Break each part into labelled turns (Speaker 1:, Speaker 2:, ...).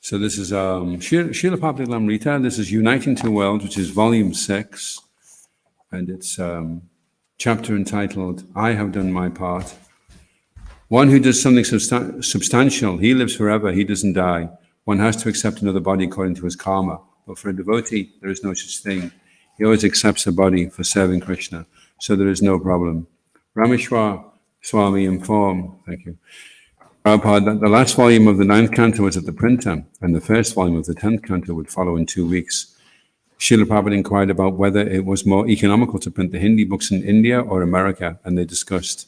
Speaker 1: So this is Srila Prabhupada Lamrita. This is Uniting Two Worlds, which is volume 6. And it's chapter entitled, I Have Done My Part. One who does something substantial, he lives forever, he doesn't die. One has to accept another body according to his karma. But for a devotee, there is no such thing. He always accepts a body for serving Krishna. So there is no problem. Rameshwar Swami informed, thank you, Prabhupada, that the last volume of the 9th canto was at the printer, and the first volume of the 10th canto would follow in 2 weeks. Srila Prabhupada inquired about whether it was more economical to print the Hindi books in India or America, and they discussed.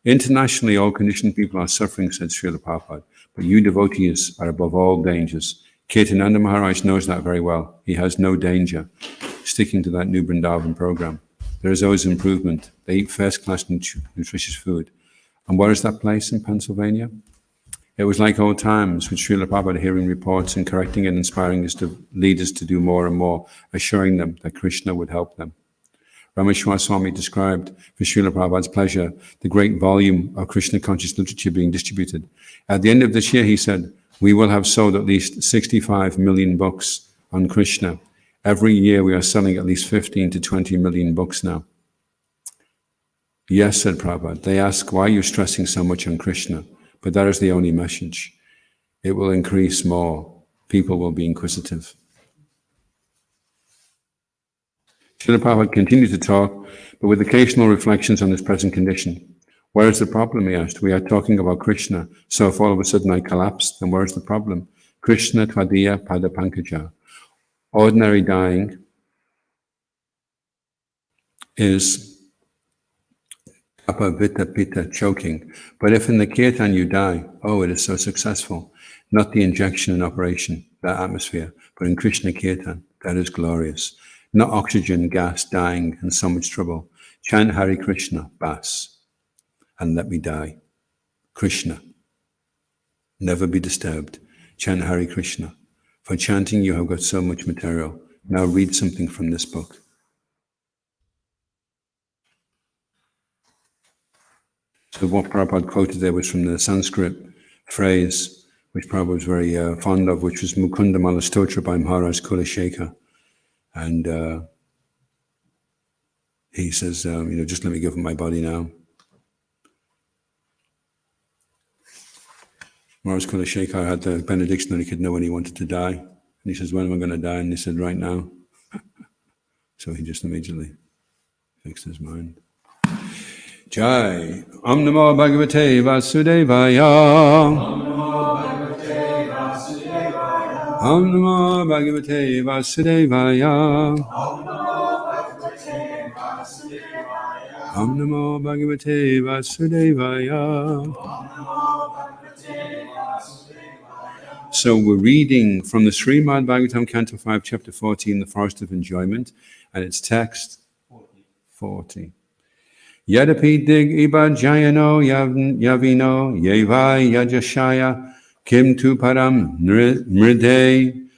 Speaker 1: Internationally, all conditioned people are suffering, said Srila Prabhupada, but you devotees are above all dangers. Ketananda Maharaj knows that very well. He has no danger sticking to that New Vrindavan program. There is always improvement. They eat first-class nutritious food. And where is that place in Pennsylvania? It was like old times with Srila Prabhupada hearing reports and correcting and inspiring leaders to do more and more, assuring them that Krishna would help them. Rameshwar Swami described for Srila Prabhupada's pleasure the great volume of Krishna conscious literature being distributed. At the end of this year, he said, we will have sold at least 65 million books on Krishna. Every year we are selling at least 15 to 20 million books now. Yes, said Prabhupada. They ask, why are you stressing so much on Krishna? But that is the only message. It will increase more. People will be inquisitive. Srila Prabhupada continued to talk, but with occasional reflections on his present condition. Where is the problem, he asked? We are talking about Krishna, so if all of a sudden I collapse, then where is the problem? Krishna Tvadiya Pada Pankaja. Ordinary dying is Vita Pita, choking. But if in the kirtan you die, oh, it is so successful. Not the injection and operation, that atmosphere, but in Krishna kirtan, that is glorious. Not oxygen, gas, dying, and so much trouble. Chant Hare Krishna, bas, and let me die. Krishna. Never be disturbed. Chant Hare Krishna. For chanting, you have got so much material. Now read something from this book. So what Prabhupada quoted there was from the Sanskrit phrase, which Prabhupada was very fond of, which was Mukundamala Stotra by Maharaj Kulashekar. And he says, just let me give him my body now. Maharaj Kulashekar had the benediction that he could know when he wanted to die. And he says, when am I going to die? And he said, right now. So he just immediately fixed his mind. Jai. Om Namo Bhagavate Vasudevaya. Om Namo Bhagavate Vasudevaya. Om Namo Bhagavate Vasudevaya. Om Namo Bhagavate Vasudevaya. So we're reading from the Srimad Bhagavatam, Canto 5, Chapter 14, The Forest of Enjoyment, and its text 40. Yadapi dig iba jayano yavino yevai yajashaya kim tu param mride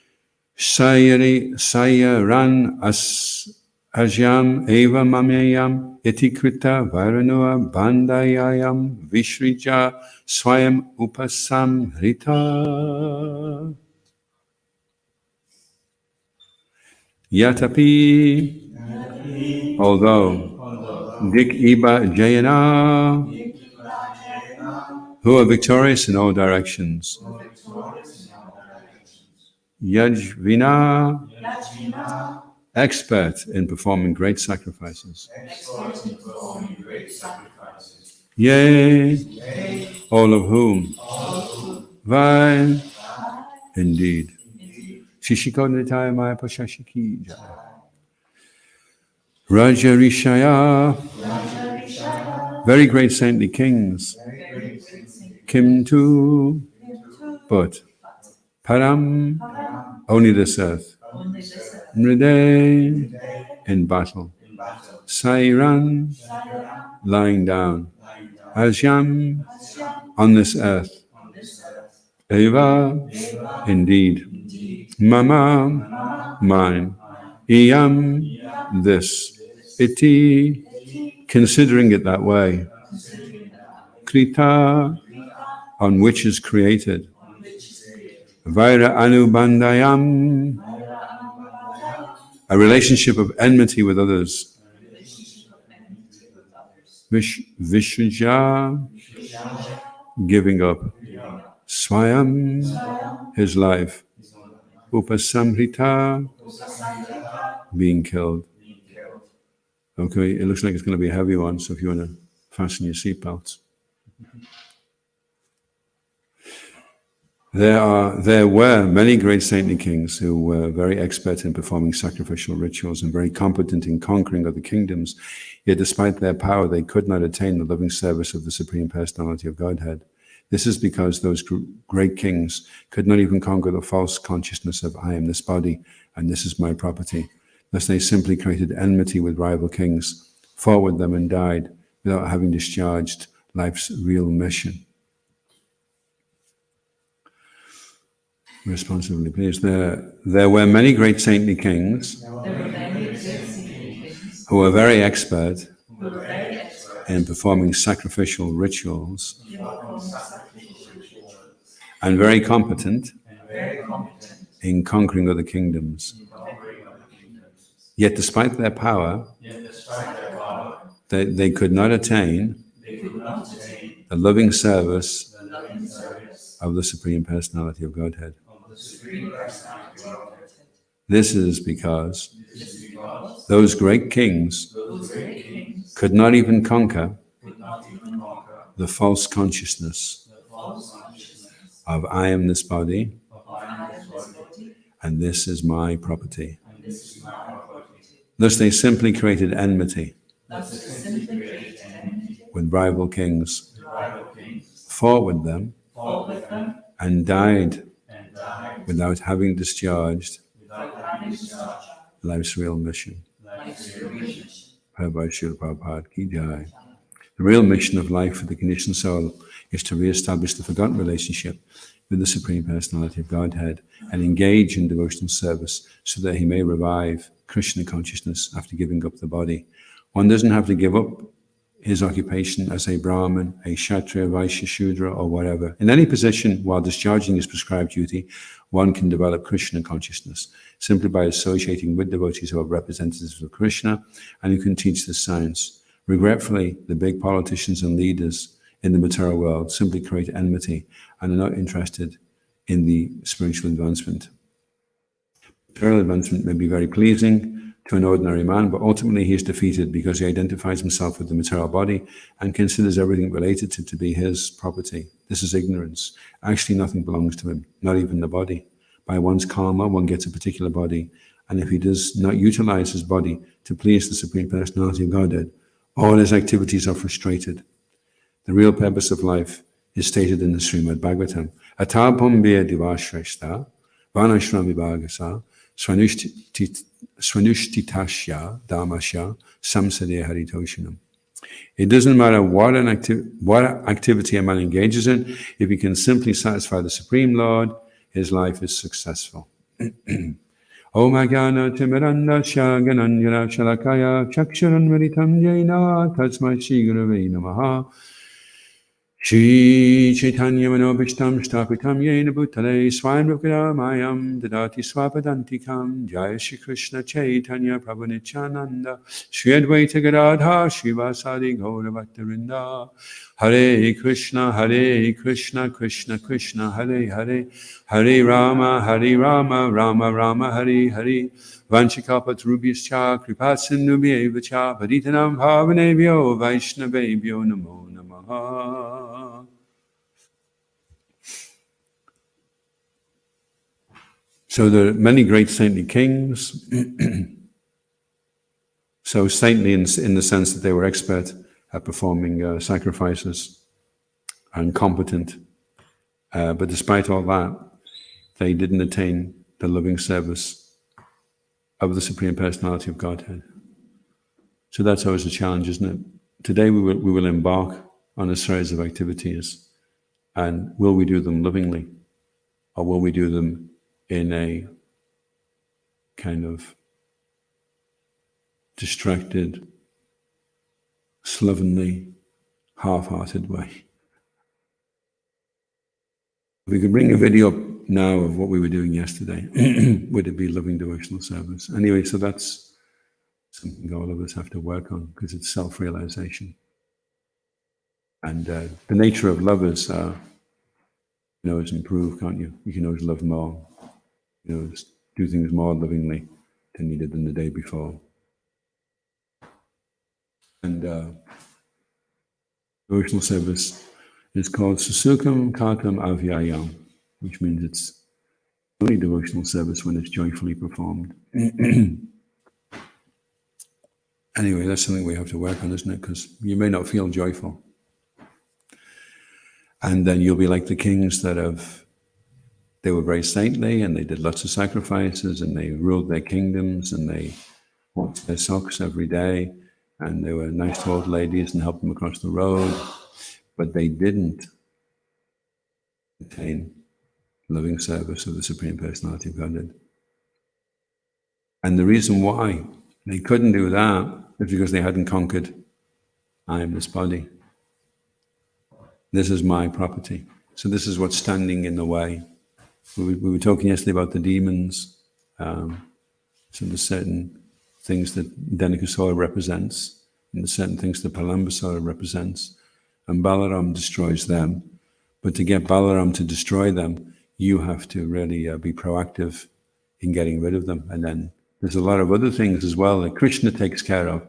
Speaker 1: sayaran ajam eva mameyam etikrita varanua bandayayam vishrija swayam upasam rita yatapi, although Dik Iba Jayana, who are victorious in all directions. Yajvina, expert in performing great sacrifices. Yea, all of whom. Vai, indeed. Shishiko Maya Pashashiki Jaya. Raja Rishaya, very great saintly kings. Kim tu, but Param, only this earth. Mride, in battle. Sairan, lying down. Ajam, on this earth. Eva, indeed. Mama, mine. Iyam, this. Iti, considering it that way. Krita, on which is created. Vaira Anubandayam, a relationship of enmity with others. Vishuja, giving up. Swayam, his life. Upasamhrita, being killed. Okay, it looks like it's going to be a heavy one, so if you want to fasten your seatbelts. There were many great saintly kings who were very expert in performing sacrificial rituals and very competent in conquering other kingdoms, yet despite their power, they could not attain the loving service of the Supreme Personality of Godhead. This is because those great kings could not even conquer the false consciousness of I am this body and this is my property. Thus they simply created enmity with rival kings, fought with them and died without having discharged life's real mission. Responsibly, please. There were many great saintly kings who were very expert in performing sacrificial rituals and very competent in conquering other kingdoms. Yet despite their power, they could not attain the loving service of the Supreme Personality of Godhead. This is because those great kings could not even conquer the false consciousness of I am this body and this is my property. Thus they simply created enmity with rival kings, fought with them, and died without having discharged life's real mission. Prabhupada Ki Jai. The real mission of life for the conditioned soul is to re-establish the forgotten relationship with the Supreme Personality of Godhead and engage in devotional service so that he may revive Krishna consciousness after giving up the body. One doesn't have to give up his occupation as a Brahmin, a Kshatriya, Vaishya, Shudra, or whatever. In any position, while discharging his prescribed duty, one can develop Krishna consciousness simply by associating with devotees who are representatives of Krishna and who can teach this science. Regretfully, the big politicians and leaders in the material world simply create enmity and are not interested in the spiritual advancement. Material advancement may be very pleasing to an ordinary man, but ultimately he is defeated because he identifies himself with the material body and considers everything related to be his property. This is ignorance. Actually, nothing belongs to him, not even the body. By one's karma, one gets a particular body, and if he does not utilize his body to please the Supreme Personality of Godhead, all his activities are frustrated. The real purpose of life is stated in the Srimad Bhagavatam. Atapambya divashreshta vanashrami bhagasa swanushthitasya dhamasya samsade haritoshanam. It doesn't matter what activity a man engages in, if he can simply satisfy the Supreme Lord, his life is successful. Om Ajnana Timirandasya Gananjana Shalakaya Chakshuran Mritam Jena Tasmai Shri Gurave Namaha Shri Chaitanya Manobhishtam Shtapitam Yena Bhutale Swayam Mayam Dadati Swapadantikam Jaya Shri Krishna Chaitanya Prabhu Nityananda Shri Advaita Gadadha Shri Vasadi Gaura Bhattarinda Hare Krishna Krishna Krishna Hare Hare Hare Rama Rama Rama Hare Hare Vanchikapatrubhyascha Kripasindubhyevacha Paditanam Bhavanebhyo Vaishnavebhyo Namo Namaha. So there are many great saintly kings. So saintly in the sense that they were expert at performing sacrifices and competent. But despite all that, they didn't attain the loving service of the Supreme Personality of Godhead. So that's always a challenge, isn't it? Today we will embark on a series of activities, and will we do them lovingly, or will we do them in a kind of distracted, slovenly, half-hearted way? We could bring a video up now of what we were doing yesterday. Would it be loving devotional service? Anyway, so that's something all of us have to work on because it's self-realization. And the nature of love is, you can always improve, can't you? You can always love more. You know, just do things more lovingly than you did than the day before. And devotional service is called Susukam Kartam Avyayam, which means it's only devotional service when it's joyfully performed. Anyway, that's something we have to work on, isn't it? Because you may not feel joyful. And then you'll be like the kings they were very saintly and they did lots of sacrifices and they ruled their kingdoms and they washed their socks every day and they were nice to old ladies and helped them across the road, but they didn't attain loving service of the Supreme Personality of Godhead. And the reason why they couldn't do that is because they hadn't conquered, I am this body. This is my property. So this is what's standing in the way. We were talking yesterday about the demons. So there's certain things that Dhenukasura represents, and there's certain things that Palambasura represents, and Balaram destroys them. But to get Balaram to destroy them, you have to really be proactive in getting rid of them. And then there's a lot of other things as well that Krishna takes care of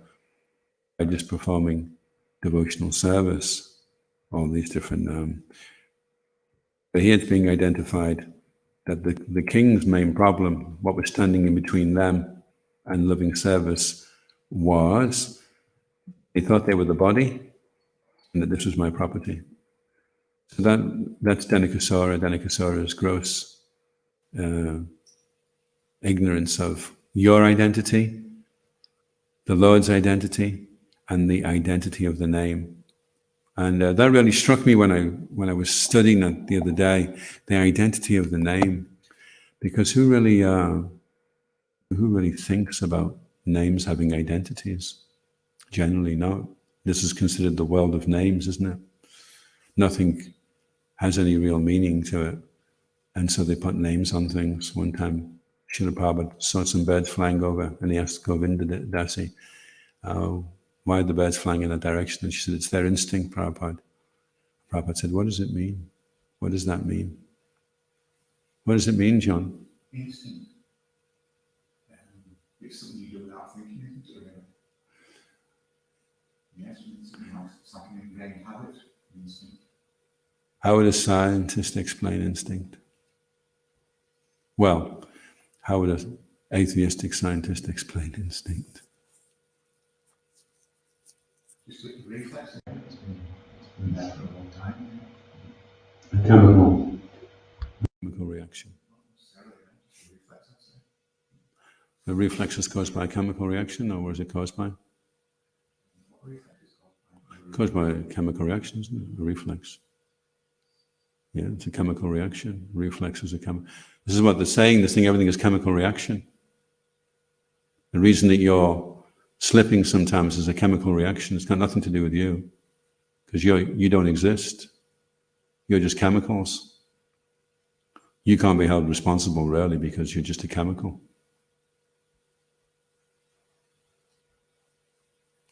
Speaker 1: by just performing devotional service. All these different, but here it's being identified that the king's main problem, what was standing in between them and loving service, was they thought they were the body and that this was my property. So that's Dhenukasura. Dhenukasura's gross ignorance of your identity, the Lord's identity, and the identity of the name. And that really struck me when I was studying that the other day, the identity of the name, because who really thinks about names having identities? Generally not. This is considered the world of names, isn't it? Nothing has any real meaning to it. And so they put names on things. One time, Srila Prabhupada saw some birds flying over and he asked Govinda Dasi, why are the birds flying in that direction? And she said, it's their instinct, Prabhupada. Prabhupada said, what does it mean? What does that mean? What does it mean, John?
Speaker 2: Instinct. It's something you do without thinking, isn't it? Yes, it's like an ingrained habit, instinct.
Speaker 1: How would a scientist explain instinct? Well, how would an atheistic scientist explain instinct?
Speaker 2: Just a reflex. It's been there for a long time.
Speaker 1: A chemical reaction. The reflex is caused by a chemical reaction, or was it caused by? Caused by a chemical reaction, isn't it? A reflex. Yeah, it's a chemical reaction. Reflex is a chemical. This is what they're saying. They're saying everything is chemical reaction. The reason that you're slipping sometimes is a chemical reaction. It's got nothing to do with you, because you don't exist. You're just chemicals. You can't be held responsible, really, because you're just a chemical.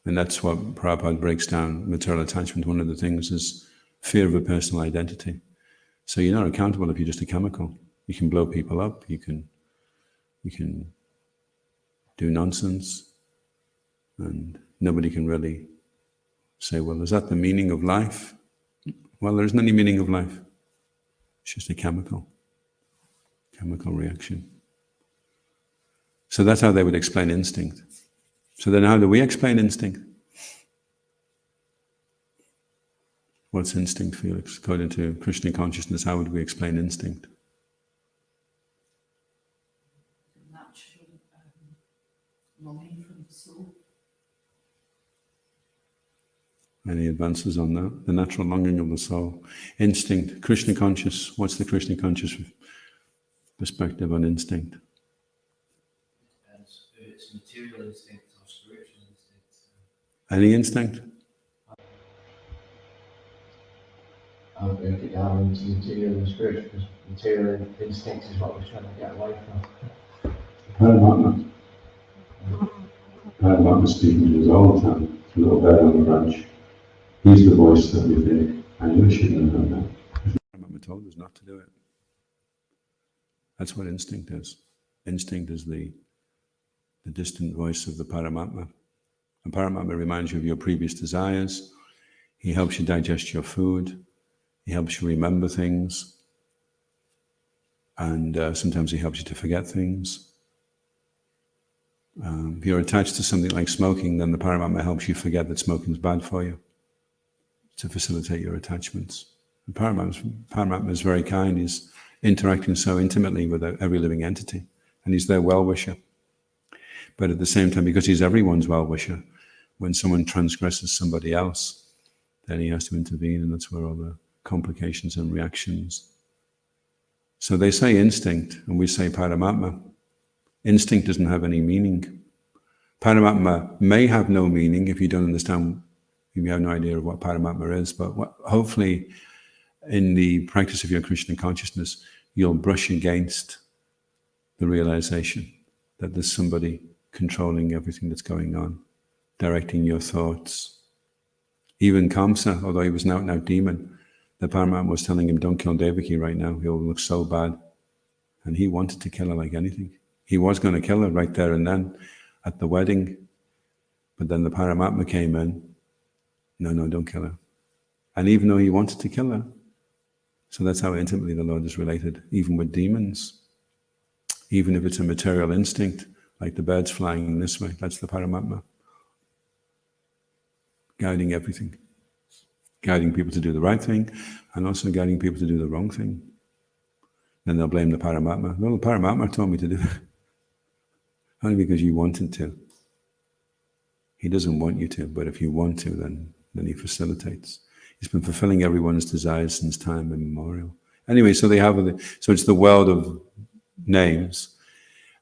Speaker 1: And that's what Prabhupada breaks down material attachment. One of the things is fear of a personal identity. So you're not accountable if you're just a chemical. You can blow people up. You can do nonsense, and nobody can really say, well, is that the meaning of life? Well, there isn't any meaning of life. It's just a chemical reaction. So that's how they would explain instinct. So then how do we explain instinct? What's instinct, Felix? According to Krishna consciousness, how would we explain instinct?
Speaker 3: Natural longing from the soul.
Speaker 1: Any advances on that? The natural longing of the soul. Instinct, Krishna conscious. What's the Krishna conscious perspective on instinct?
Speaker 4: It's material instinct or spiritual instinct.
Speaker 1: Any instinct?
Speaker 2: I'll break it down into material and spiritual, because material instinct is what we're trying to get away from.
Speaker 1: Paramatma. Paramatma speaking to us all the time, a little bird on the branch. He's the voice that we think, I knew I shouldn't have done that. Paramatma told us not to do it. That's what instinct is. Instinct is the distant voice of the Paramatma. And Paramatma reminds you of your previous desires. He helps you digest your food. He helps you remember things. And sometimes he helps you to forget things. If you're attached to something like smoking, then the Paramatma helps you forget that smoking is bad for you, to facilitate your attachments. And Paramatma is very kind. He's interacting so intimately with every living entity, and he's their well-wisher. But at the same time, because he's everyone's well-wisher, when someone transgresses somebody else, then he has to intervene, and that's where all the complications and reactions. So they say instinct, and we say Paramatma. Instinct doesn't have any meaning. Paramatma may have no meaning if you don't understand, if you have no idea of what Paramatma is, but hopefully in the practice of your Krishna consciousness, you'll brush against the realization that there's somebody controlling everything that's going on, directing your thoughts. Even Kamsa, although he was an out-and-out demon, the Paramatma was telling him, don't kill Devaki right now, he'll look so bad. And he wanted to kill her like anything. He was going to kill her right there and then at the wedding. But then the Paramatma came in, no, don't kill her. And even though he wanted to kill her, so that's how intimately the Lord is related, even with demons. Even if it's a material instinct, like the birds flying this way, that's the Paramatma. Guiding everything. Guiding people to do the right thing, and also guiding people to do the wrong thing. Then they'll blame the Paramatma. Well, the Paramatma told me to do it. Only because you wanted to. He doesn't want you to, but if you want to, then he facilitates. He's been fulfilling everyone's desires since time immemorial. Anyway, so so it's the world of names.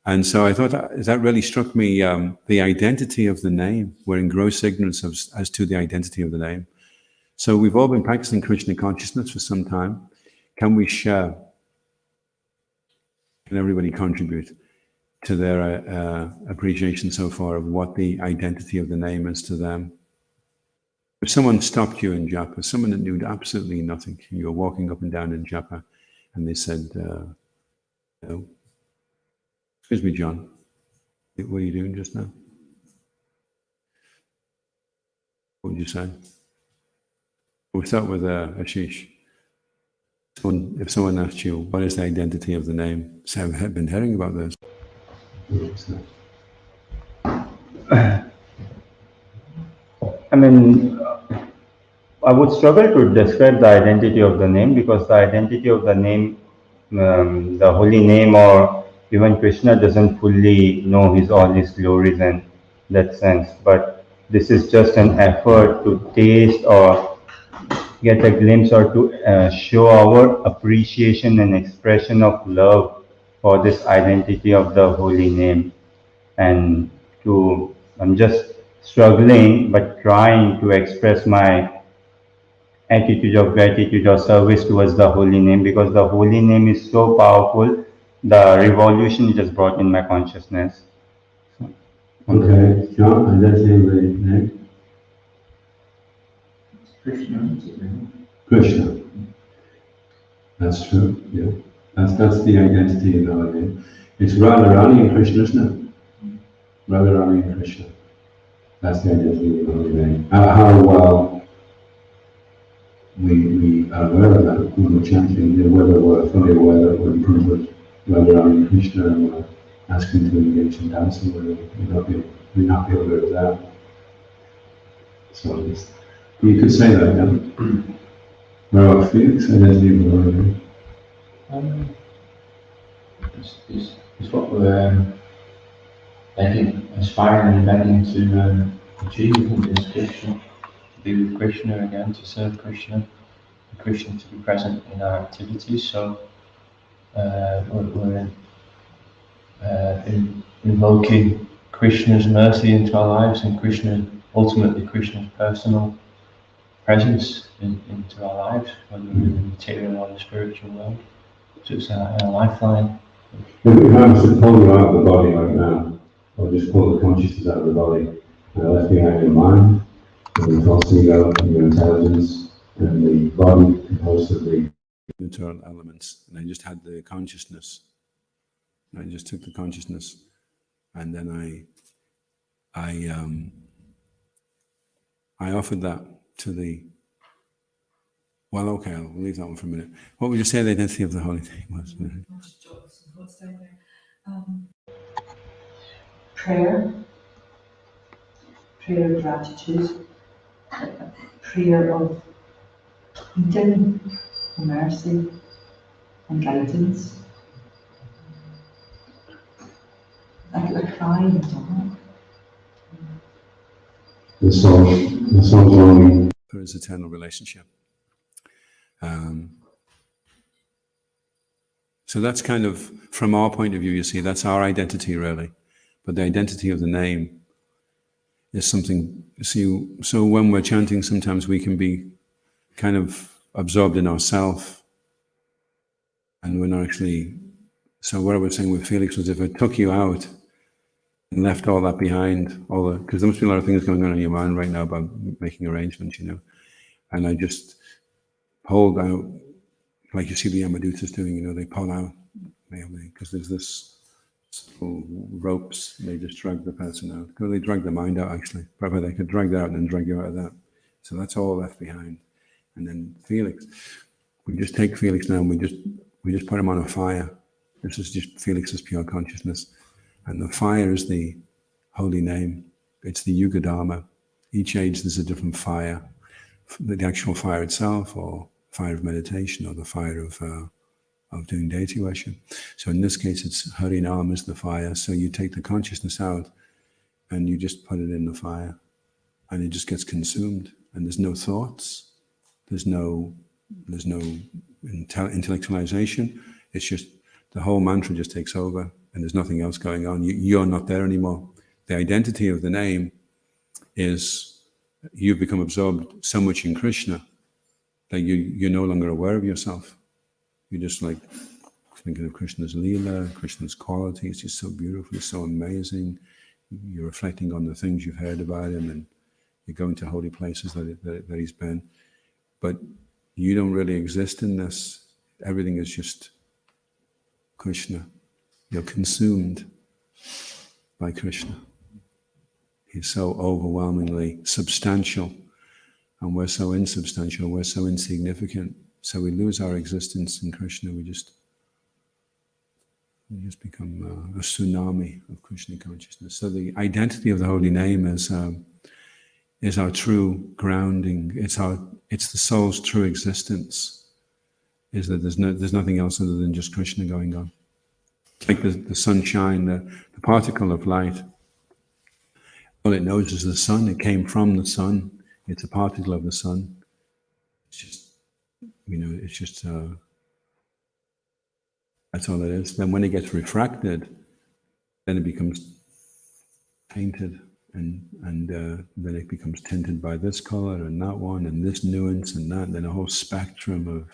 Speaker 1: And so I thought that really struck me, the identity of the name. We're in gross ignorance as to the identity of the name. So we've all been practicing Krishna consciousness for some time. Can we share? Can everybody contribute to their appreciation so far of what the identity of the name is to them? If someone stopped you in japa, someone that knew absolutely nothing, and you were walking up and down in japa, and they said, excuse me, John, what are you doing just now? What would you say? We'll start with Ashish. If someone asked you, what is the identity of the name? Say, I've been hearing about this.
Speaker 5: I mean, I would struggle to describe the identity of the name, because the identity of the name, the holy name, or even Krishna doesn't fully know all his glories in that sense. But this is just an effort to taste or get a glimpse, or to show our appreciation and expression of love for this identity of the holy name. And I'm just struggling, but trying to express my attitude of gratitude or service towards the holy name, because the holy name is so powerful, the revolution it has brought in my consciousness.
Speaker 1: Okay, John, identity of the name?
Speaker 2: Krishna.
Speaker 1: Krishna. That's true, yeah. That's the identity of the holy name. It's Radharani and Krishna, isn't it? Radharani and Krishna. That's the identity of the holy name. How well we are aware of that when we're chanting, whether we're fully aware that we're in front of Radharani and Krishna and we're asking to engage in dancing, we're not be aware of that. So you could say that, yeah. What about Felix? Identity of the holy name?
Speaker 2: It's what we're aspiring and begging to achieve. I think is Krishna, to be with Krishna again, to serve Krishna, and Krishna to be present in our activities. So we're invoking Krishna's mercy into our lives, and ultimately Krishna's personal presence into our lives, whether we're in the material or the spiritual world. So it's a lifeline.
Speaker 1: If I was to pull you out of the body right now, or just pull the consciousness out of the body, and I left behind your mind, and the false ego, and your intelligence, and the body composed of the internal elements, and I just had the consciousness. I just took the consciousness, and then I offered that to the. Well, okay, I'll leave that one for a minute. What would you say the identity of the Holy Name was?
Speaker 3: I'll just jot some thoughts down there. Prayer, prayer of gratitude, prayer of pleading for mercy and guidance, like a cry in the dark. The soul's longing for his eternal relationship. So that's kind of, from our point of view, you see, that's our identity really. But the identity of the name is something, see, so when we're chanting, sometimes we can be kind of absorbed in ourself, and we're not actually, so what I was saying with Felix was, if I took you out and left all that behind, because there must be a lot of things going on in your mind right now about making arrangements, you know, and I just pulled out, like you see the Yamadutas doing, you know, they pull out, because there's this ropes, they just drag the person out. Because they drag the mind out, actually. Probably they could drag that out and then drag you out of that. So that's all left behind. And then Felix, we just take Felix now and we just put him on a fire. This is just Felix's pure consciousness. And the fire is the holy name. It's the Yuga Dharma. Each age there's a different fire. The actual fire itself, or fire of meditation, or the fire of doing deity worship. So in this case, it's Harinam is the fire. So you take the consciousness out and you just put it in the fire, and it just gets consumed. And there's no thoughts. There's no intellectualization. It's just the whole mantra just takes over, and there's nothing else going on. You're not there anymore. The identity of the name is you've become absorbed so much in Krishna that you're no longer aware of yourself. You're just like thinking of Krishna's Leela, Krishna's quality. It's just so beautiful, it's so amazing. You're reflecting on the things you've heard about him, and you're going to holy places that he's been. But you don't really exist in this. Everything is just Krishna. You're consumed by Krishna. He's so overwhelmingly substantial, and we're so insubstantial, we're so insignificant. So we lose our existence in Krishna. We just become a tsunami of Krishna consciousness. So the identity of the holy name is our true grounding. It's the soul's true existence. Is that there's nothing else other than just Krishna going on. Like the sunshine, the particle of light. All it knows is the sun. It came from the sun. It's a particle of the sun. It's just, it's just, that's all it is. Then when it gets refracted, then it becomes painted, and then it becomes tinted by this color and that one and this nuance and that, and then a whole spectrum of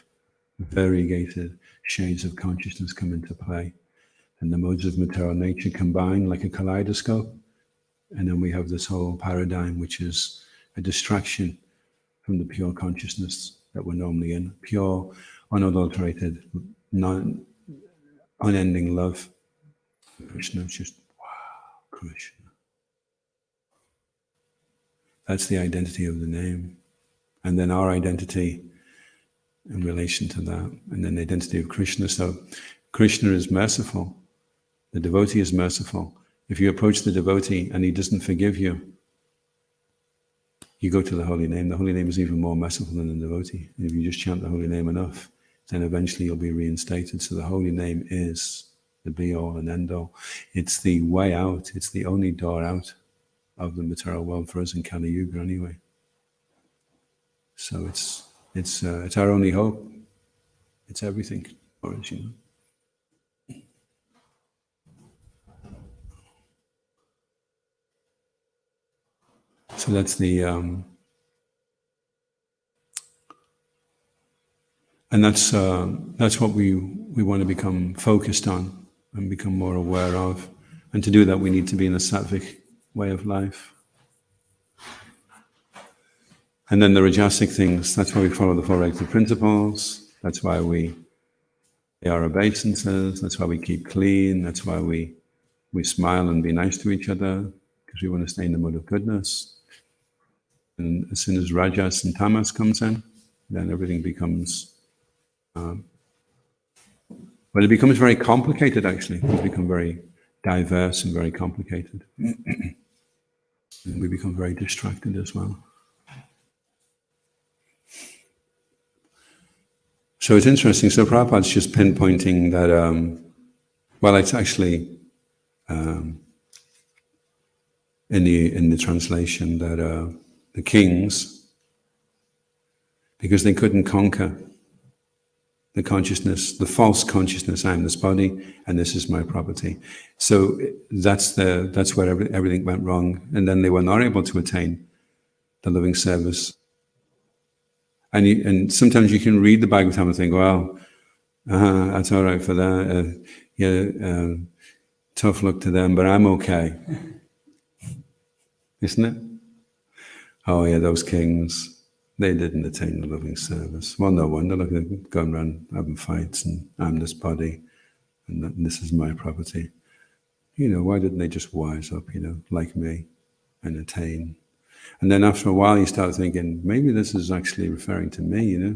Speaker 3: variegated shades of consciousness come into play. And the modes of material nature combine like a kaleidoscope. And then we have this whole paradigm, which is a distraction from the pure consciousness that we're normally in. Pure, unadulterated, unending love. Krishna is just, wow, Krishna. That's the identity of the name. And then our identity in relation to that. And then the identity of Krishna. So Krishna is merciful. The devotee is merciful. If you approach the devotee and he doesn't forgive you, you go to the holy name. The holy name is even more merciful than the devotee. And if you just chant the holy name enough, then eventually you'll be reinstated. So the holy name is the be-all and end-all. It's the way out. It's the only door out of the material world for us in Kali Yuga anyway. So it's our only hope. It's everything for us, So that's the And that's what we want to become focused on and become more aware of. And to do that, we need to be in a sattvic way of life. And then the rajasic things, that's why we follow the Four Regular Principles. That's why we are obeisances. That's why we keep clean. That's why we smile and be nice to each other, because we want to stay in the mood of goodness. And as soon as rajas and tamas comes in, then everything becomes, well, it becomes very complicated actually. It becomes very diverse and very complicated. And we become very distracted as well. So it's interesting. So Prabhupada's just pinpointing that, well, it's actually in the translation that the kings, because they couldn't conquer the consciousness, the false consciousness, I am this body and this is my property. So that's where everything went wrong. And then they were not able to attain the loving service. And sometimes you can read the Bhagavatam and think, well, that's all right for that. Tough luck to them, but I'm okay. Isn't it? Oh yeah, those kings, they didn't attain the loving service. Well, no wonder, look, they're going around having fights and I'm this body and this is my property. Why didn't they just wise up, like me and attain? And then after a while you start thinking, maybe this is actually referring to me,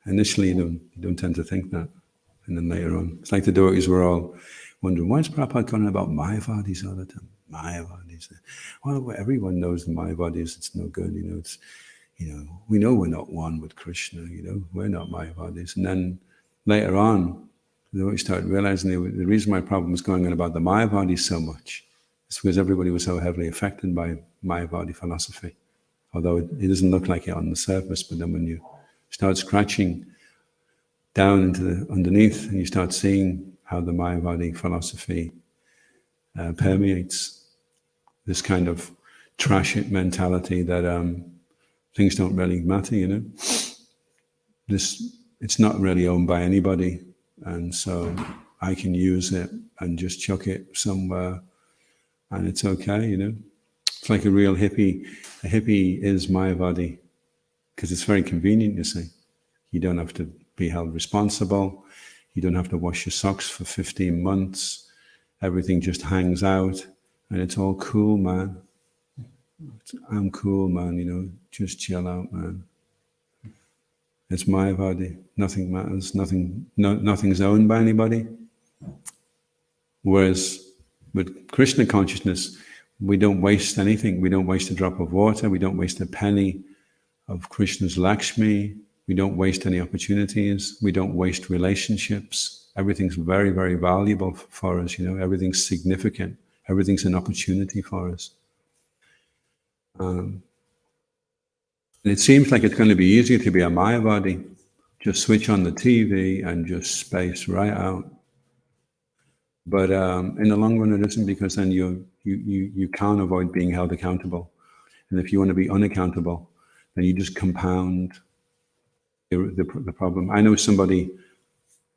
Speaker 3: Initially you don't tend to think that. And then later on, it's like the devotees were all wondering, why is Prabhupada talking about Mayavadis all the time? Mayavadis. Well, everyone knows the Mayavadis, it's no good, it's, we know we're not one with Krishna, we're not Mayavadis. And then later on, the devotees started realizing the reason my problem was going on about the Mayavadis so much is because everybody was so heavily affected by Mayavadi philosophy. Although it doesn't look like it on the surface, but then when you start scratching down into the underneath and you start seeing how the Mayavadi philosophy permeates this kind of trash it mentality that things don't really matter, it's not really owned by anybody, and so I can use it and just chuck it somewhere and it's okay, It's like a real hippie. A hippie is Mayavadi because it's very convenient, you see. You don't have to be held responsible. You don't have to wash your socks for 15 months. Everything just hangs out and it's all cool, man. I'm cool, man, just chill out, man. It's Mayavadi. Nothing matters. Nothing's owned by anybody. Whereas with Krishna consciousness, we don't waste anything. We don't waste a drop of water. We don't waste a penny of Krishna's Lakshmi. We don't waste any opportunities. We don't waste relationships. Everything's very, very valuable for us, Everything's significant. Everything's an opportunity for us. And it seems like it's going to be easier to be a Mayavadi. Just switch on the TV and just space right out. But in the long run, it isn't, because then you can't avoid being held accountable. And if you want to be unaccountable, then you just compound the problem. I know somebody,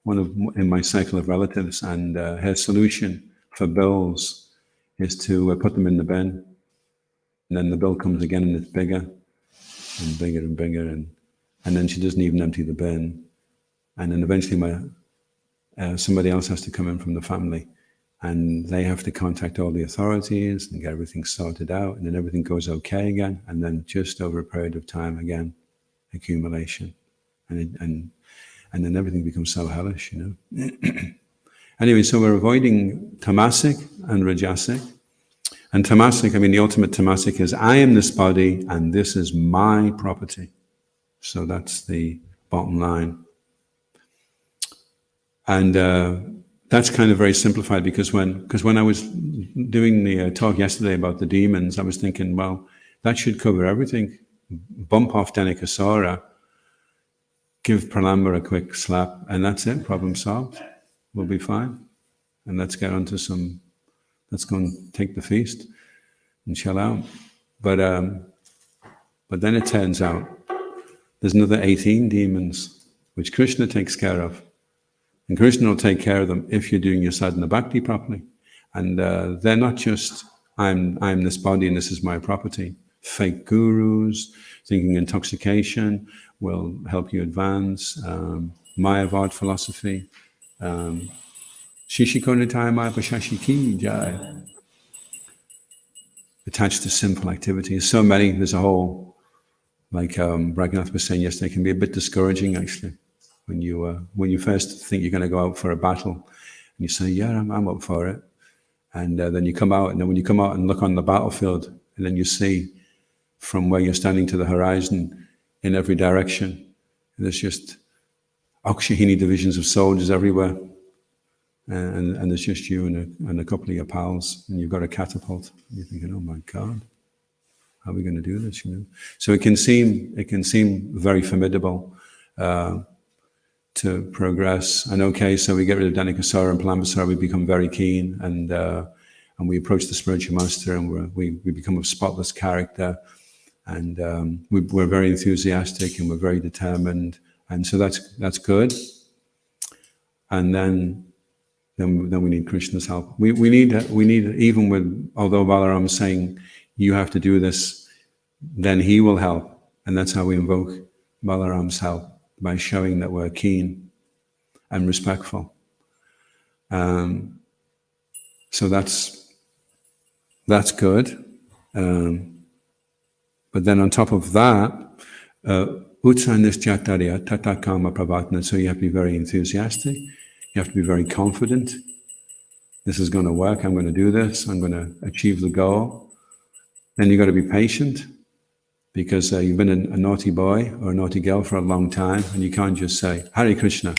Speaker 3: in my cycle of relatives, and her solution for bills is to put them in the bin. And then the bill comes again and it's bigger and bigger and bigger. And then she doesn't even empty the bin. And then eventually somebody else has to come in from the family and they have to contact all the authorities and get everything sorted out, and then everything goes okay again, and then just over a period of time again, accumulation, and then everything becomes so hellish, Anyway, so we're avoiding tamasic and rajasic. And tamasic, the ultimate tamasic is, I am this body and this is my property. So that's the bottom line. And that's kind of very simplified, because when I was doing the talk yesterday about the demons, I was thinking, well, that should cover everything. Bump off Denikasura, give Pralamba a quick slap, and that's it, problem solved. We'll be fine. And let's get on to let's go and take the feast and chill out. But then it turns out there's another 18 demons which Krishna takes care of. And Krishna will take care of them if you're doing your sadhana bhakti properly. And they're not just, I'm this body and this is my property. Fake gurus, thinking intoxication will help you advance. Mayavad philosophy. Shishikoritaya Maya Pashashiki Jai. Attached to sinful activities. So many, there's a whole, like Raghunath was saying yesterday, can be a bit discouraging actually. When you first think you're going to go out for a battle, and you say, yeah, I'm up for it. And then you come out, and then when you come out and look on the battlefield, and then you see from where you're standing to the horizon in every direction, there's just Akshahini divisions of soldiers everywhere. And there's just you and a couple of your pals, and you've got a catapult. And you're thinking, oh my God, how are we going to do this? So it can seem very formidable to progress. And okay, so we get rid of Dhanikasara and Palambasara, we become very keen, and we approach the spiritual master, and we become a spotless character, and we're very enthusiastic, and we're very determined, and so that's good. And then we need Krishna's help. We need even with, although Balaram's saying you have to do this, then he will help, and that's how we invoke Balaram's help, by showing that we're keen and respectful. So that's good. But then on top of that, Utsanisthyatarya tatakama pravatna. So you have to be very enthusiastic. You have to be very confident. This is going to work. I'm going to do this. I'm going to achieve the goal. Then you've got to be patient, because you've been a naughty boy or a naughty girl for a long time, and you can't just say, Hare Krishna.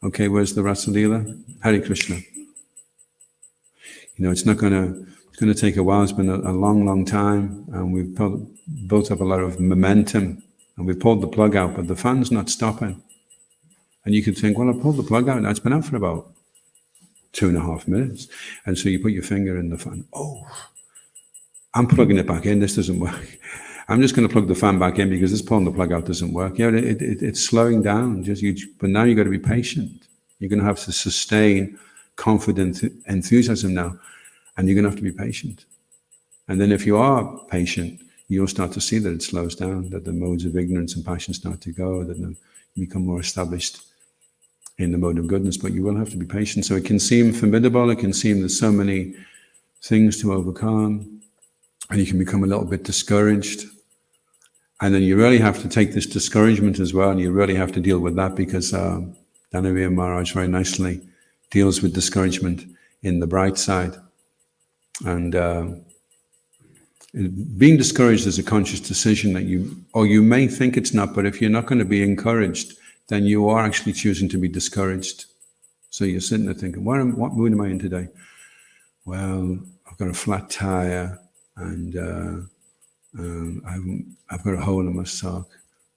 Speaker 3: Okay, where's the Rasa Leela? Hare Krishna. It's going to take a while. It's been a long, long time, and we've built up a lot of momentum, and we've pulled the plug out, but the fun's not stopping. And you could think, well, I pulled the plug out, and it's been out for about 2.5 minutes. And so you put your finger in the fan. Oh, I'm plugging it back in. This doesn't work. I'm just going to plug the fan back in because this pulling the plug out doesn't work. Yeah, it's slowing down. But now you've got to be patient. You're going to have to sustain confident enthusiasm now, and you're going to have to be patient. And then if you are patient, you'll start to see that it slows down, that the modes of ignorance and passion start to go, that you become more established in the mode of goodness. But you will have to be patient. So it can seem formidable. It can seem there's so many things to overcome, and you can become a little bit discouraged. And then you really have to take this discouragement as well, and you really have to deal with that, because Dhanavir Maharaj very nicely deals with discouragement in the bright side. And being discouraged is a conscious decision that you may think it's not, but if you're not going to be encouraged, then you are actually choosing to be discouraged. So you're sitting there thinking, what mood am I in today? Well, I've got a flat tire, and I've got a hole in my sock,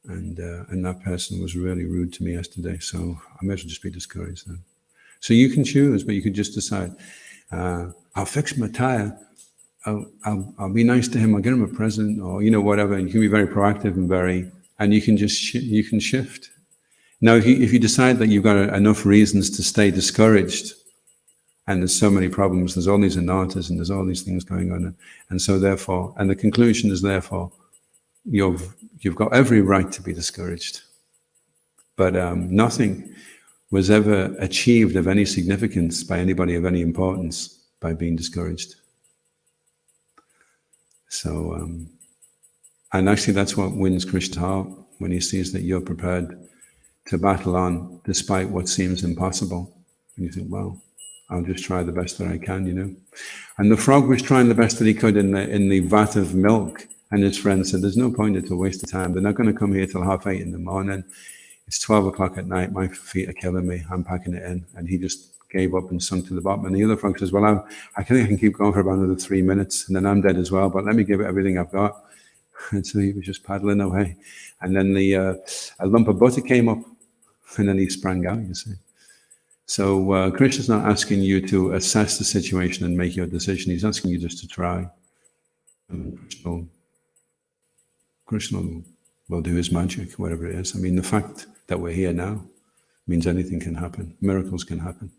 Speaker 3: and that person was really rude to me yesterday, so I may as well just be discouraged then. So you can choose, but you could just decide, I'll fix my tire, I'll be nice to him, I'll get him a present, or whatever. And you can be very proactive and you can just you can shift. Now, if you decide that you've got enough reasons to stay discouraged, and there's so many problems, there's all these anarthas, and there's all these things going on, and so therefore, and the conclusion is therefore, you've got every right to be discouraged. But nothing was ever achieved of any significance by anybody of any importance by being discouraged. So, and actually that's what wins Krishna's heart, when he sees that you're prepared to battle on despite what seems impossible. And you think, well, I'll just try the best that I can, And the frog was trying the best that he could in the vat of milk, and his friend said, there's no point, it's a waste of time. They're not going to come here till 8:30 in the morning. It's 12 o'clock at night, my feet are killing me, I'm packing it in. And he just gave up and sunk to the bottom. And the other frog says, well, I think I can keep going for about another 3 minutes, and then I'm dead as well, but let me give it everything I've got. And so he was just paddling away. And then a lump of butter came up, and then he sprang out, you see. So Krishna's not asking you to assess the situation and make your decision. He's asking you just to try. Krishna will do his magic, whatever it is. I mean, the fact that we're here now. It means anything can happen. Miracles can happen.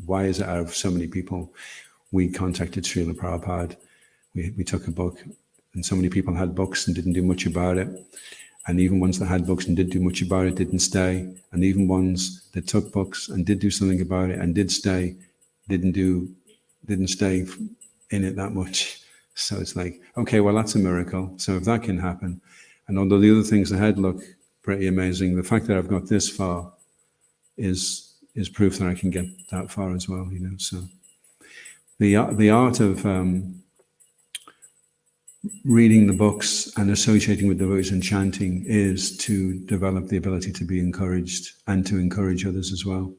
Speaker 3: Why is it out of so many people? We contacted Srila Prabhupada. We took a book, and so many people had books and didn't do much about it. And even ones that had books and did do much about it didn't stay. And even ones that took books and did do something about it and did stay, didn't stay in it that much. So it's like, okay, well, that's a miracle. So if that can happen, and although the other things ahead look pretty amazing, the fact that I've got this far is proof that I can get that far as well, you know. So the art of reading the books and associating with devotees and chanting is to develop the ability to be encouraged and to encourage others as well.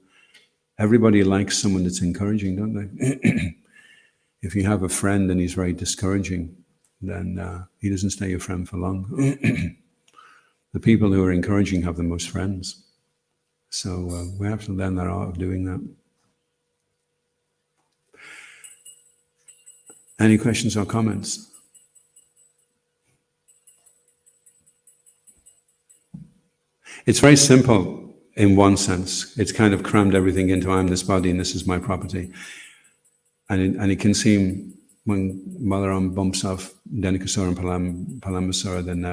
Speaker 3: Everybody likes someone that's encouraging, don't they? If you have a friend and he's very discouraging, then he doesn't stay your friend for long. The people who are encouraging have the most friends. So we have to learn that art of doing that. Any questions or comments? It's very simple in one sense. It's kind of crammed everything into I'm this body and this is my property. And it can seem, when Balaram bumps off Denikasura and Palambasura, then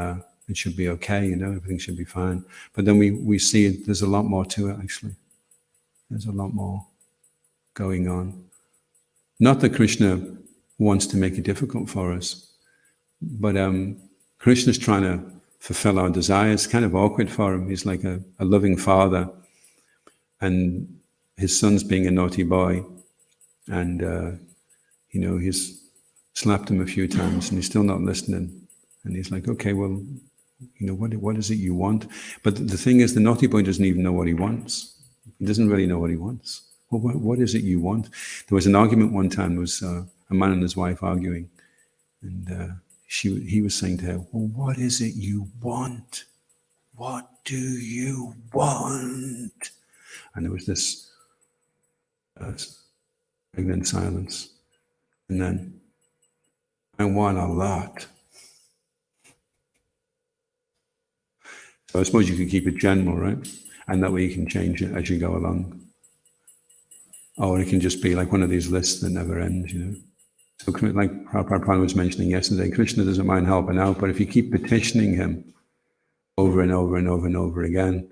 Speaker 3: it should be okay, you know, everything should be fine. But then we see there's a lot more to it, actually. There's a lot more going on. Not that Krishna wants to make it difficult for us, but Krishna's trying to fulfill our desires. It's kind of awkward for him. He's like a loving father, and his son's being a naughty boy, and you know, he's slapped him a few times and he's still not listening. And he's like, okay, well, you know, what is it you want? But the thing is, the naughty boy doesn't even know what he wants. He doesn't really know what he wants. Well, what is it you want? There was an argument one time. There was a man and his wife arguing, and he was saying to her, well, what is it you want? What do you want? And there was this pregnant silence. And then, I want a lot. So I suppose you could keep it general, right? And that way you can change it as you go along. Or it can just be like one of these lists that never ends, you know. So like Prabhupada was mentioning yesterday, Krishna doesn't mind helping out, but if you keep petitioning him over and over and over and over again,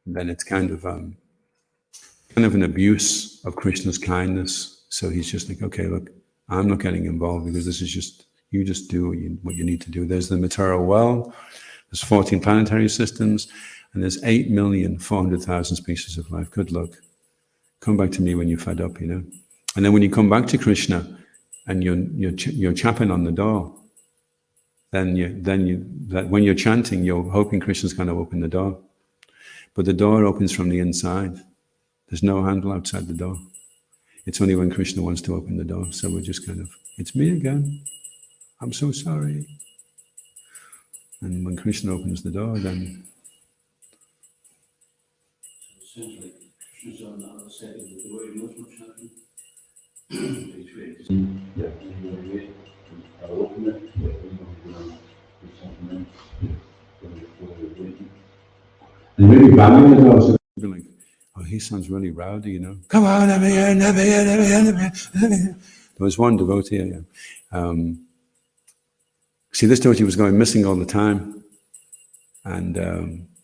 Speaker 3: then it's kind of an abuse of Krishna's kindness. So he's just like, okay, look, I'm not getting involved because this is just, you just do what you need to do. There's the material world, there's 14 planetary systems, and there's 8,400,000 species of life. Good luck. Come back to me when you're fed up, you know. And then when you come back to Krishna and you're chapping on the door, then when you're chanting, you're hoping Krishna's going to open the door. But the door opens from the inside. There's no handle outside the door. It's only when Krishna wants to open the door. So we're just kind of, it's me again. I'm so sorry. And when Krishna opens the door, then...
Speaker 6: So it sounds like Krishna's on the other side of the door. He knows what's happening. He's ready to see.
Speaker 7: Yeah, you're going to wait. I'll open it. Yeah, we're going to do something else. Yeah, we're waiting. And maybe banging as well. So
Speaker 3: Be like, oh, he sounds really rowdy, you know. Come on, let me in, let me in, let me in, let me in, let me in. There was one devotee, see, this devotee was going missing all the time. And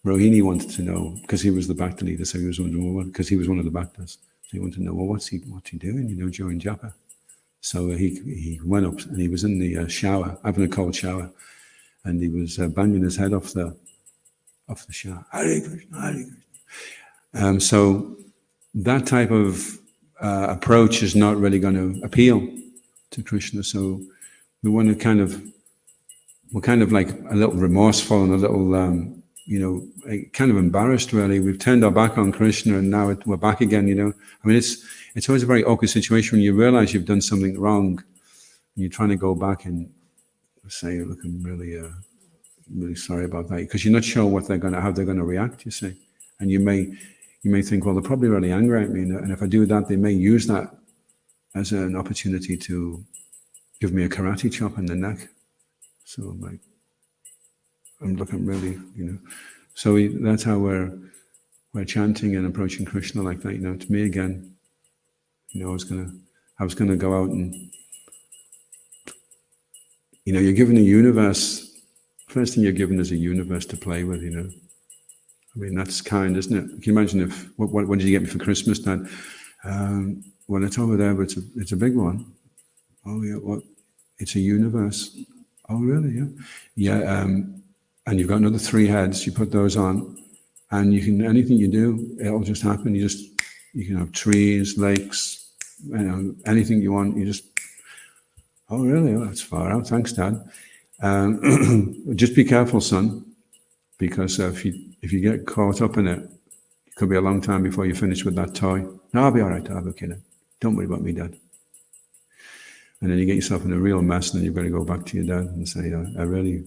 Speaker 3: Rohini wanted to know, because he was the Bhakta leader, so he was wondering, well, because he was one of the Bhaktas. So he wanted to know, well, what's he doing, you know, during japa? So he went up and he was in the shower, having a cold shower, and he was banging his head off the shower. Hare Krishna, Hare Krishna. So that type of approach is not really going to appeal to Krishna. So we want to we're kind of like a little remorseful and a little, kind of embarrassed really. We've turned our back on Krishna and now we're back again, you know. I mean, it's always a very awkward situation when you realize you've done something wrong and you're trying to go back and say, look, I'm really sorry about that, because you're not sure how they're going to react, you see. And you may think, well, they're probably really angry at me, and if I do that, they may use that as an opportunity to give me a karate chop in the neck. So I'm looking really, So that's how we're chanting and approaching Krishna like that. To me again, I was gonna go out and, you're given a universe. First thing you're given is a universe to play with. I mean, that's kind, isn't it? Can you imagine if what did you get me for Christmas, Dad? Well, it's over there, but it's a big one. Oh yeah, what? It's a universe. Oh really? Yeah, yeah. And you've got another 3 heads. You put those on, and anything you do, it'll just happen. You can have trees, lakes, anything you want. Oh really? Oh, that's far out. Thanks, Dad. Just be careful, son, because if you get caught up in it, it could be a long time before you finish with that toy. No, I'll be all right, Dad. Okay, then. Don't worry about me, Dad. And then you get yourself in a real mess, and then you've got to go back to your dad and say, I really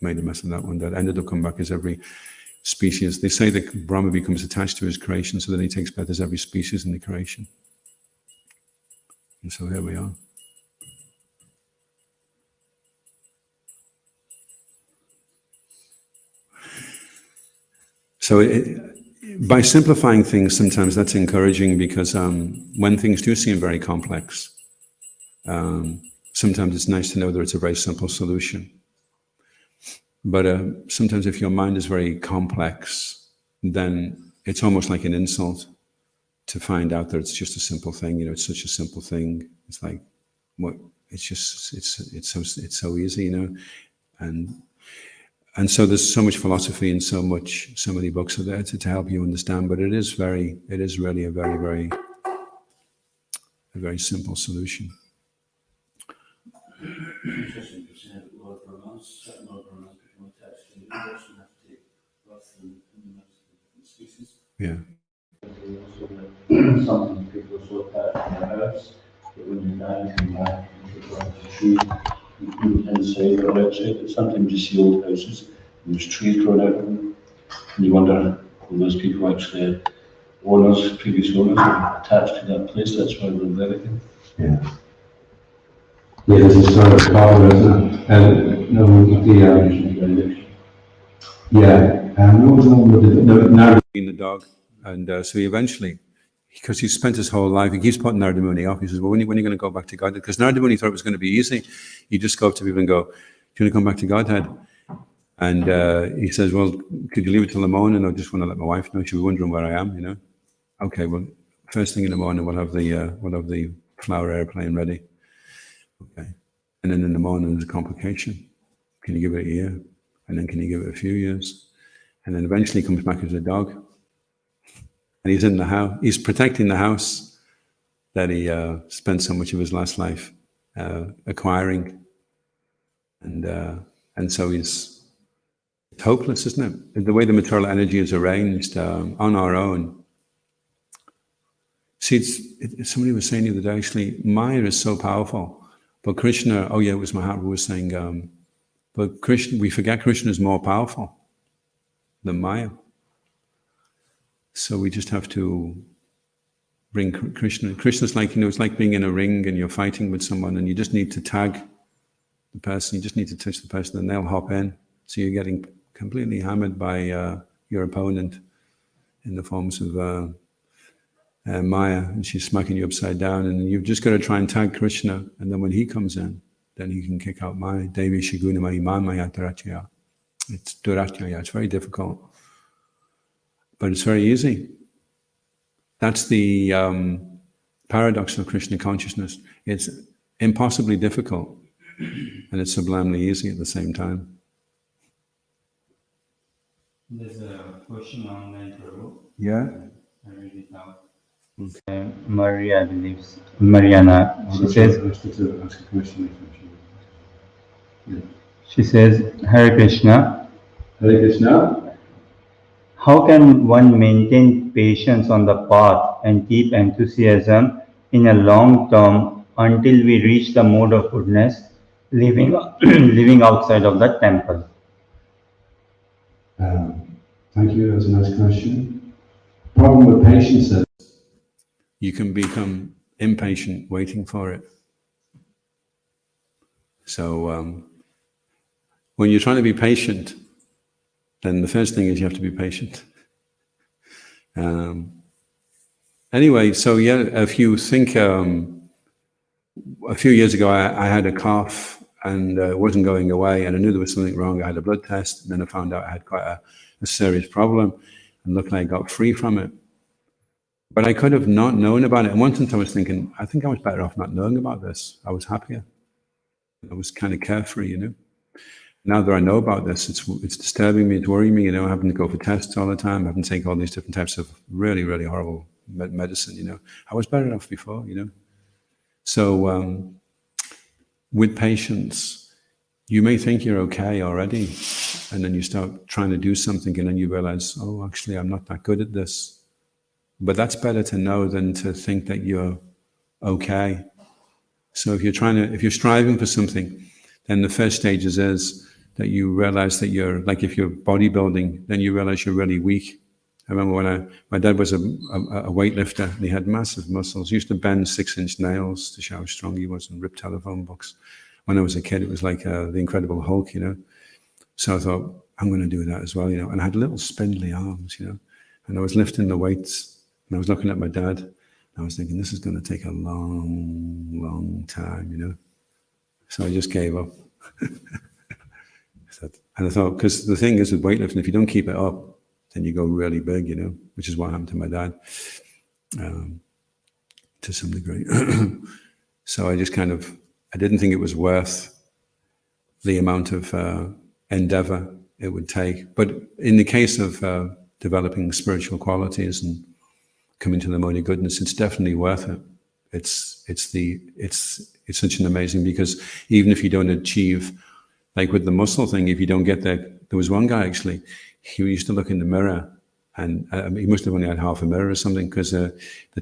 Speaker 3: made a mess of that one. That ended up coming back as every species. They say that Brahma becomes attached to his creation, so then he takes birth as every species in the creation. And so here we are. So by simplifying things, sometimes that's encouraging, because when things do seem very complex, sometimes it's nice to know that it's a very simple solution. But sometimes if your mind is very complex, then it's almost like an insult to find out that it's just a simple thing. It's such a simple thing. It's like, what? It's so easy, And so there's so much philosophy and so many books are there to help you understand. But it is really a very, very simple solution.
Speaker 6: Interesting to say that Lord Brahma's, certain Lord Brahma's become attached to the universe and have to take birth in the different species.
Speaker 3: Yeah.
Speaker 7: Something people are so attached to the house that when you die, you come back and you go into the tree, inside or outside. But sometimes you see old houses and there's trees growing out of them, and you wonder who those people actually owners, previous owners, are attached to that place. That's why we're there again. Yeah. Yeah, there's a story of Father, isn't it? No,
Speaker 3: In the dog, and so he eventually, because he spent his whole life, he keeps putting Narada Muni off. He says, "Well, when are you going to go back to Godhead?" Because Narada Muni thought it was going to be easy. You just go up to people and go, "Do you want to come back to Godhead?" And he says, "Well, could you leave it till the morning? I just want to let my wife know. She'll be wondering where I am, Okay, well, first thing in the morning, we'll have the flower airplane ready. Okay, and then in the morning there's a complication. Can you give it a year? And then can you give it a few years? And then eventually he comes back as a dog. And he's in the house. He's protecting the house that he spent so much of his last life acquiring. And so it's hopeless, isn't it? The way the material energy is arranged on our own. See, somebody was saying the other day, actually, Maya is so powerful. But Krishna, it was Mahaprabhu was saying, but Krishna, we forget Krishna is more powerful than Maya. So we just have to bring Krishna. Krishna's like, it's like being in a ring and you're fighting with someone and you just need to tag the person, you just need to touch the person and they'll hop in. So you're getting completely hammered by your opponent in the forms of Maya, and she's smacking you upside down, and you've just got to try and tag Krishna, and then when he comes in, then he can kick out Maya. Devi Shiguna Maya Maya Duratya. It's Duratya, it's very difficult. But it's very easy. That's the paradox of Krishna consciousness. It's impossibly difficult, and it's sublimely easy at the same time.
Speaker 5: There's a question online, Prabhu.
Speaker 3: Yeah?
Speaker 5: I read it out. Maria, I believe. Mariana. She says, Hare Krishna.
Speaker 7: Hare Krishna.
Speaker 5: How can one maintain patience on the path and keep enthusiasm in a long term until we reach the mode of goodness, living outside of the temple?
Speaker 7: Thank you, that's a nice question. Problem with patience is
Speaker 3: You can become impatient waiting for it. So when you're trying to be patient, then the first thing is you have to be patient. Anyway, so yeah, if you think, a few years ago I had a cough and it wasn't going away, and I knew there was something wrong. I had a blood test, and then I found out I had quite a serious problem, and luckily I got free from it. But I could have not known about it. And one time I was thinking, I think I was better off not knowing about this. I was happier. I was kind of carefree, you know. Now that I know about this, it's disturbing me, it's worrying me, you know, having to go for tests all the time, having to take all these different types of really, really horrible medicine, you know. I was better off before, you know. So with patience, you may think you're okay already, and then you start trying to do something, and then you realize, oh, actually, I'm not that good at this. But that's better to know than to think that you're okay. So if you're striving for something, then the first stages is that you realize that you're, like if you're bodybuilding, then you realize you're really weak. I remember when my dad was a weightlifter, and he had massive muscles. He used to bend 6-inch nails to show how strong he was and rip telephone books. When I was a kid, it was like the Incredible Hulk, you know. So I thought, I'm going to do that as well, you know. And I had little spindly arms, you know. And I was lifting the weights, and I was looking at my dad, and I was thinking, this is going to take a long, long time, you know. So I just gave up. And I thought, because the thing is with weightlifting, if you don't keep it up, then you go really big, you know, which is what happened to my dad to some degree. So I just I didn't think it was worth the amount of endeavor it would take. But in the case of developing spiritual qualities and coming to the mode of goodness, it's definitely worth it. It's such an amazing, because even if you don't achieve, like with the muscle thing, if you don't get there, there was one guy actually, he used to look in the mirror, and he must have only had half a mirror or something, because the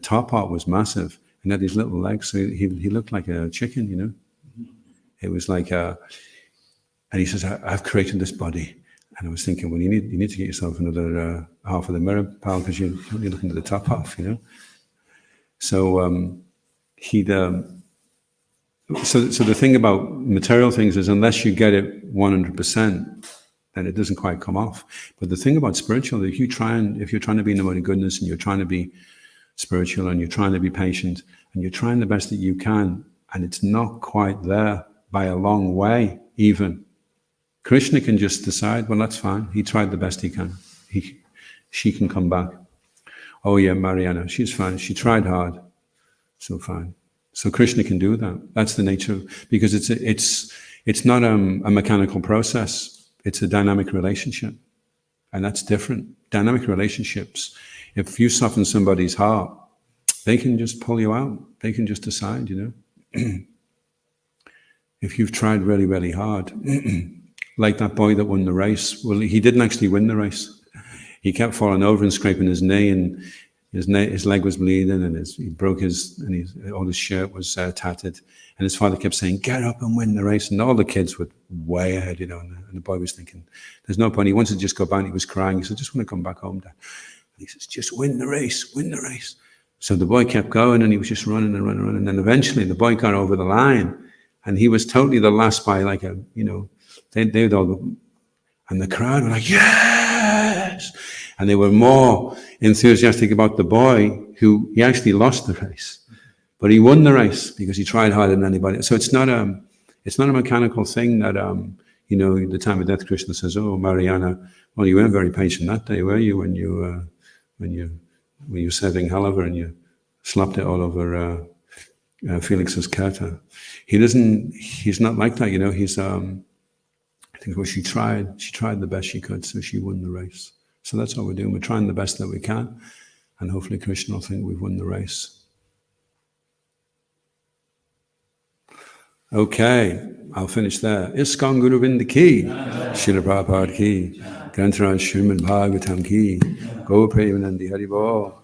Speaker 3: top part was massive and he had these little legs, so he looked like a chicken, you know. It was like and he says, I've created this body. And I was thinking, well, you need to get yourself another half of the mirror, pal, because you're only looking at the top half, you know. So So the thing about material things is, unless you get it 100%, then it doesn't quite come off. But the thing about spiritual, if you're trying to be in the mode of goodness, and you're trying to be spiritual, and you're trying to be patient, and you're trying the best that you can, and it's not quite there by a long way, even, Krishna can just decide, well, that's fine. He tried the best he can. She can come back. Oh yeah, Mariana, she's fine. She tried hard, so fine. So Krishna can do that. That's the nature, because it's not a mechanical process. It's a dynamic relationship, and that's different. Dynamic relationships, if you soften somebody's heart, they can just pull you out. They can just decide, you know. If you've tried really, really hard, like that boy that won the race. Well, he didn't actually win the race. He kept falling over and scraping his knee, and his leg was bleeding, and he broke all his shirt was tattered. And his father kept saying, "Get up and win the race." And all the kids were way ahead, you know. And the boy was thinking, "There's no point." He wanted to just go back. And he was crying. He said, "Just want to come back home, Dad." And he says, "Just win the race, win the race." So the boy kept going, and he was just running and running and running. And then eventually, the boy got over the line, and he was totally the last by like a, you know, they'd all, and the crowd were like, "Yes!" And they were more enthusiastic about the boy, who he actually lost the race, but he won the race because he tried harder than anybody. So it's not a mechanical thing that you know, the time of death, Krishna says, "Oh, Mariana, well, you weren't very patient that day, were you? When you were serving halava and you slapped it all over Felix's kirta." He's not like that, you know. He's I think, well, she tried the best she could, so she won the race. So that's what we're doing. We're trying the best that we can, and hopefully Krishna will think we've won the race. Okay, I'll finish there. Iskon Guru Vinda ki, Srila Prabhupada ki, Grantaraj Srimad Bhagavatam ki, Go Premanandi Hari Bol.